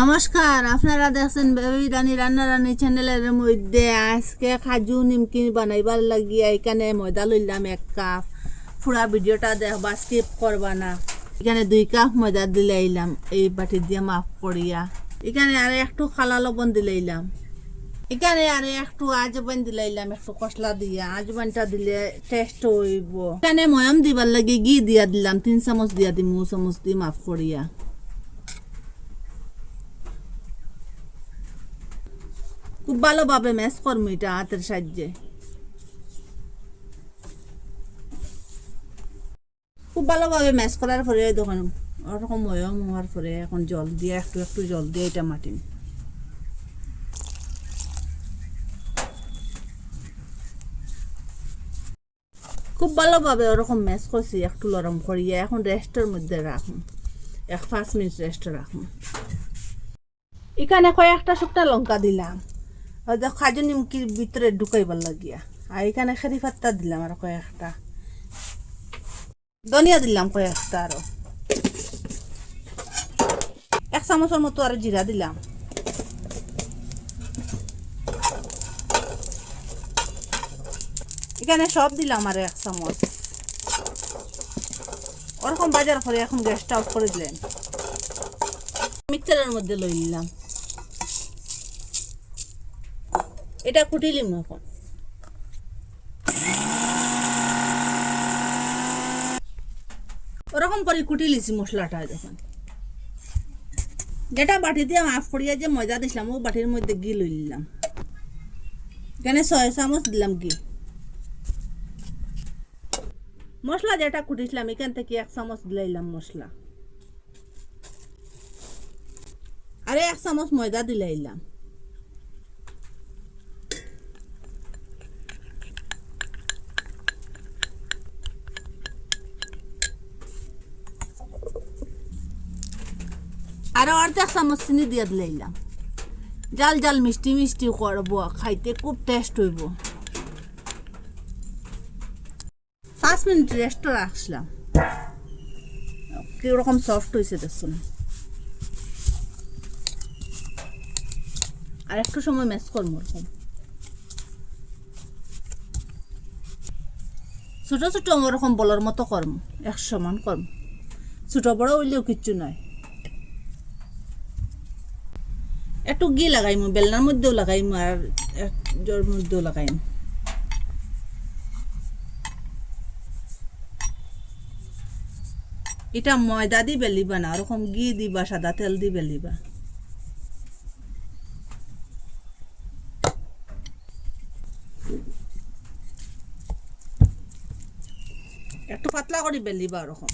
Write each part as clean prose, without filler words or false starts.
নমস্কার, আপনারা দেখছেন বেবি রানী রান্না রানী চ্যানেলের মধ্যে। আজকে কাজু নিমকি বানাইবার লাগিয়া এখানে ময়দা লইলাম 1 কাপ। পুরা ভিডিওটা দেখবা, স্কিপ করবা না। এখানে 2 কাপ ময়দা দিলাইলাম এই বাটি দিয়ে মাপ করিয়া। এখানে আর একটু খালা লবণ দিলাইলাম। এখানে আর একটু আজবাইন দিলাইলাম, একটু কসলা দিয়া। আজবাইনটা দিলে টেস্ট হইব। এখানে ময়ম দিবার লাগে ঘি দিয়া দিলাম, 3 চামচ দিয়া দিম, চামচ দিয়ে মাপ করিয়া। খুব ভালোভাবে ম্যাশ করবো এটা হাতের সাহায্যে। খুব ভালোভাবে ম্যাশ করার পরে তখন ওরকম ময়ম হওয়ার পরে এখন জল দিয়ে একটু একটু জল দিয়ে এটা মাটিম। খুব ভালোভাবে ওরকম ম্যাশ করছি, একটু নরম করিয়ে এখন রেস্টের মধ্যে রাখুন, 5 মিনিট রেস্ট রাখুন। এখানে কয়েকটা শুকনা লঙ্কা দিলাম কাজু নিমকির ভিতরে ঢুকাইবার লাগিয়া। আর এখানে খেরি পাত্তা দিলাম আর কয়েকটা, ধনিয়া দিলাম কয়েকটা, আরো 1 চামচের মতো আর জিরা দিলাম। এখানে সব দিলাম আর 1 চামচ। ওরকম বাজার করে এখন গ্যাসটা অফ করে দিলেন, মিক্সারের মধ্যে লই নিলাম। এটা কুটিলিম এখন। ওরকম করে কুটি লিছি মশলাটা। যখন যেটা বাটি দিয়ে মাফ করিয়া যে ময়দা দিছিলাম ও বাটির মধ্যে ঘি লই নিলাম। এখানে 6 চামচ দিলাম ঘি। মশলা যেটা কুটিছিলাম এখান থেকে 1 চামচ দিলাইলাম মশলা, আর 1 চামচ ময়দা দিলাইলাম। আরো 1/2 চামচ চিনি দিয়ে দিলাইলাম। জাল জাল মিষ্টি মিষ্টি করবো, খাইতে খুব টেস্ট হইব। 5 মিনিট রেস্ট রাখলাম। কিরকম সফট হয়েছে দেখুন। আর একটু সময় ম্যাশ করবো। ওরকম ছোট ছোট ওরকম বলার মতো করবো, 1 সমান করবো। ছোট বড় হইলেও কিচ্ছু নয়। একটু ঘি লাগাইমু, বেলনার মধ্যেও লাগাইমু আর জোর মধ্যেও লাগাইমু। এটা ময়দা দি বেলিবা না, ওরকম ঘি দিবা, সাদা তেল দি বেলিবা। একটু পাতলা করে বেলিবা ওরকম।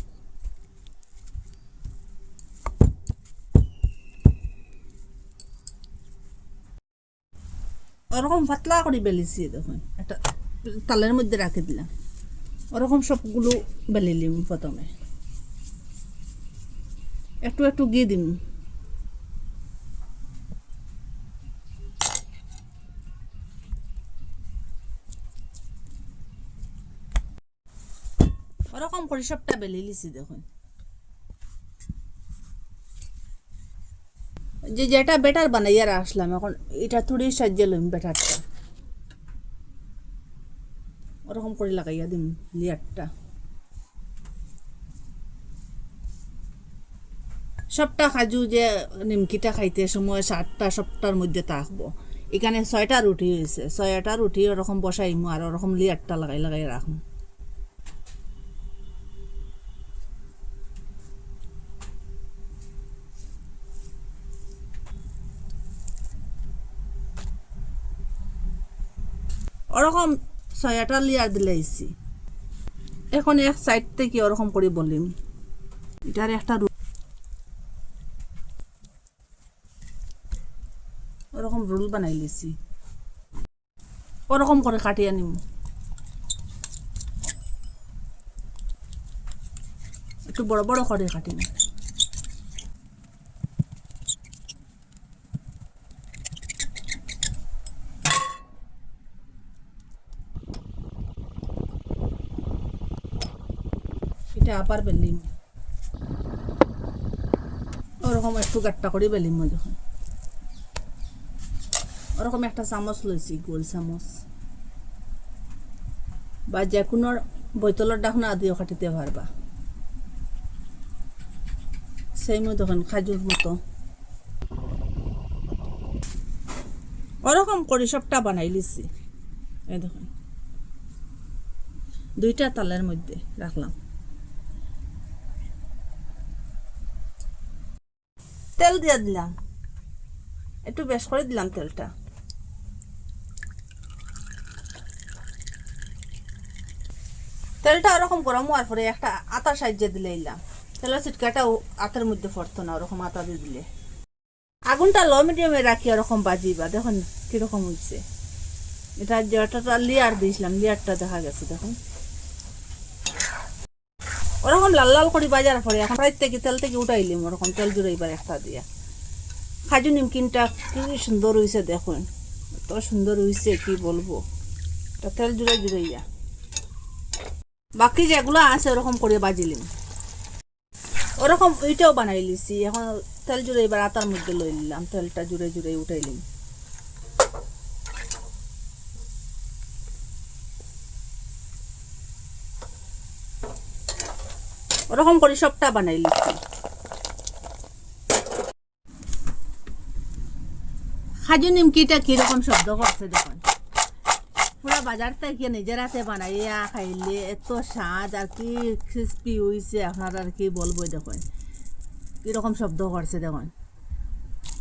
ওরকম পাতলা করে বেলিছি দেখুন, একটা তালের মধ্যে রাখে দিলাম। ওরকম সবগুলো বেলিলিম। প্রথমে একটু একটু ঘি দিম। ওরকম করে সবটা বেলি লিছি দেখুন। যেটা বেটার বানাইয়া রাখলাম, এখন এটা থুড়ি সাহায্যে লইম বেটারটা। ওরকম করে লাগাইয়া দিম লেয়ারটা। সবটা কাজু যে নিমকিটা খাইতে সময় 7টা সবটার মধ্যে থাকবো। এখানে 6টা রুটি হয়েছে, 6টা রুটি ওরকম বসাইমু আর ওরকম লেয়ারটা লাগাই লাগাই রাখবো। ওরকম 6টা লেয়ার দিলাইছি। এখন 1 সাইড থেকে ওরকম করে বলিম। এটার একটা ওরকম রোল বানাই লিছি। ওরকম করে কাটিয়ে নিম। একটু বড় বড় করে কাটিম। এটা আবার বেলিম। ওরকম একটু গাট্টা করে বেলিম মই দেখুন ওরকম একটা চামচ লইছি গোল চামচ বা যে কোনো বৈতলের ডাকনা দিও কাটিতে পারবা সেই মই দেখুন খাজুর মতো ওরকম করে সবটা বানাই লিছি এই দেখুন দুইটা তালের মধ্যে রাখলাম তেল দিয়ে দিলাম একটু বেশ করে দিলাম তেলটা তেলটা ওরকম গরম হওয়ার পরে একটা আটা সাইজে দিলে এলাম তেলের ছিটকাটাও আটার মধ্যে পড়তো না ওরকম আটা দিয়ে দিলে আগুনটা লো মিডিয়ামে রাখি ওরকম বাজিবা দেখুন কিরকম হয়েছে এটা যেটা লেয়ার দিয়েছিলাম লেয়ারটা দেখা গেছে দেখুন ওরকম লাল লাল করে বাজার পরে এখন রাত থেকে তেল থেকে উঠাইলিম ওরকম তেল জুড়াইবার একটা দিয়া কাজু নিমকিনটা কি সুন্দর হয়েছে দেখুন এত সুন্দর হয়েছে কি বলবো এটা তেল জুড়াইয়া বাকি যেগুলো আছে ওরকম করে বাজিলিম ওরকম ওইটাও বানাই লিছি এখন তেল জুড়াইবার আটার মধ্যে লই নিলাম তেলটা জুড়ে জুড়ে উঠাইলিম ওরকম করে সবটা বানাই লিছি কাজু নিমকিটা কিরকম শব্দ করছে দেখুন পুরা বাজার থেকে নিজের হাতে বানাইয়া খাইলে এত স্বাদ আর কি ক্রিস্পি হয়েছে আপনার আর কি বলবো দেখুন কিরকম শব্দ করছে দেখুন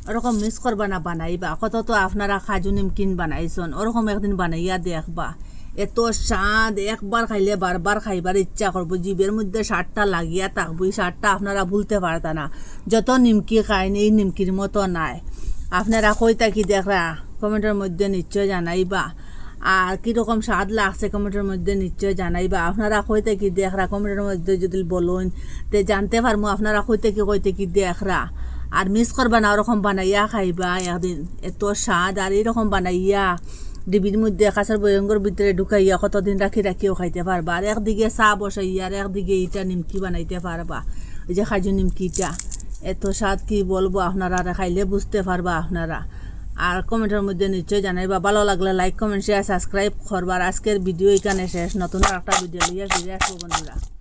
ওরকম মিস করবা না বানাইবা কত তো আপনারা কাজু নিমকিন বানাইছেন ওরকম একদিন বানাইয়া দেখবা এত স্বাদ একবার খাইলে বারবার খাইবার ইচ্ছা করবো জিভের মধ্যে স্বাদটা লাগিয়া থাকবো এই স্বাদটা আপনারা ভুলতে পারতা না যত নিমকি খাইন এই নিমকির মতো নাই আপনারা কইতা কি দেখরা কমেন্টের মধ্যে নিশ্চয় জানাইবা আর কীরকম স্বাদ লাগছে কমেন্টের মধ্যে নিশ্চয় জানাইবা আপনারা কইতে কি দেখরা কমেন্টের মধ্যে যদি বলুন তে জানতে পারবো আপনারা কইতে কি দেখরা আর মিস করবা না ওরকম বানাইয়া খাইবা একদিন এত স্বাদ আর এরকম বানাইয়া ডিবির মধ্যে কাঁচার বয়ঙ্গর ভিতরে ঢুকাইয়া কতদিন রাখি রাখিও খাইতে পারবা আর একদিকে চা বসাইয়া আর একদিকে এইটা নিমকি বানাইতে পারবা ওই যে কাজু নিমকিটা এত স্বাদ কি বলবো আপনারা খাইলে বুঝতে পারবা আপনারা আর কমেন্টের মধ্যে নিশ্চয় জানাইবা ভালো লাগলে লাইক কমেন্ট শেয়ার সাবস্ক্রাইব করবার আজকের ভিডিও এখানে শেষ নতুন একটা ভিডিও লিয়ে ফিরে আসবো বন্ধুরা।